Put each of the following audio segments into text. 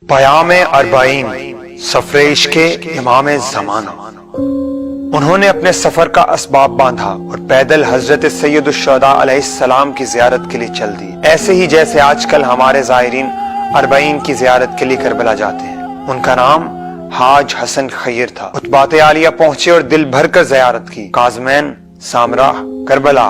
پیام اربعین سفر عشق امام زمانہ۔ انہوں نے اپنے سفر کا اسباب باندھا اور پیدل حضرت سید الشہداء علیہ السلام کی زیارت کے لیے چل دی، ایسے ہی جیسے آج کل ہمارے زائرین اربعین کی زیارت کے لیے کربلا جاتے ہیں۔ ان کا نام حاج حسن خیر تھا۔ اتباط عالیہ پہنچے اور دل بھر کر زیارت کی، کاظمین، سامراہ، کربلا،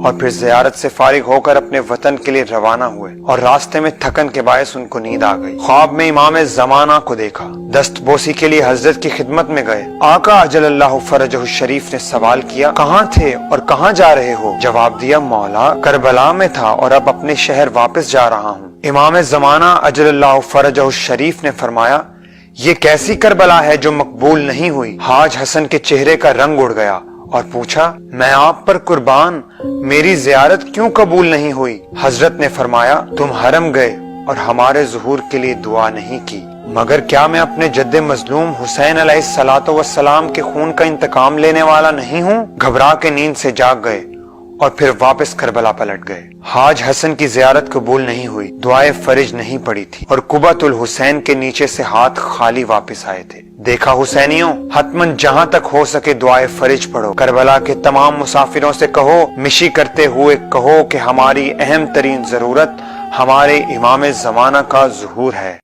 اور پھر زیارت سے فارغ ہو کر اپنے وطن کے لیے روانہ ہوئے، اور راستے میں تھکن کے باعث ان کو نیند آ گئی۔ خواب میں امام زمانہ کو دیکھا، دست بوسی کے لیے حضرت کی خدمت میں گئے۔ آقا اجل اللہ فرجہ الشریف نے سوال کیا، کہاں تھے اور کہاں جا رہے ہو؟ جواب دیا، مولا کربلا میں تھا اور اب اپنے شہر واپس جا رہا ہوں۔ امام زمانہ اجل اللہ فرجہ الشریف نے فرمایا، یہ کیسی کربلا ہے جو مقبول نہیں ہوئی؟ حاج حسن کے چہرے کا رنگ اڑ گیا اور پوچھا، میں آپ پر قربان، میری زیارت کیوں قبول نہیں ہوئی؟ حضرت نے فرمایا، تم حرم گئے اور ہمارے ظہور کے لیے دعا نہیں کی، مگر کیا میں اپنے جد مظلوم حسین علیہ السلام کے خون کا انتقام لینے والا نہیں ہوں؟ گھبرا کے نیند سے جاگ گئے اور پھر واپس کربلا پلٹ گئے۔ حاج حسن کی زیارت قبول نہیں ہوئی، دعائے فرج نہیں پڑی تھی اور قبۃ الحسین کے نیچے سے ہاتھ خالی واپس آئے تھے۔ دیکھا حسینیوں، حتمن جہاں تک ہو سکے دعائے فرج پڑھو۔ کربلا کے تمام مسافروں سے کہو، مشی کرتے ہوئے کہو کہ ہماری اہم ترین ضرورت ہمارے امام زمانہ کا ظہور ہے۔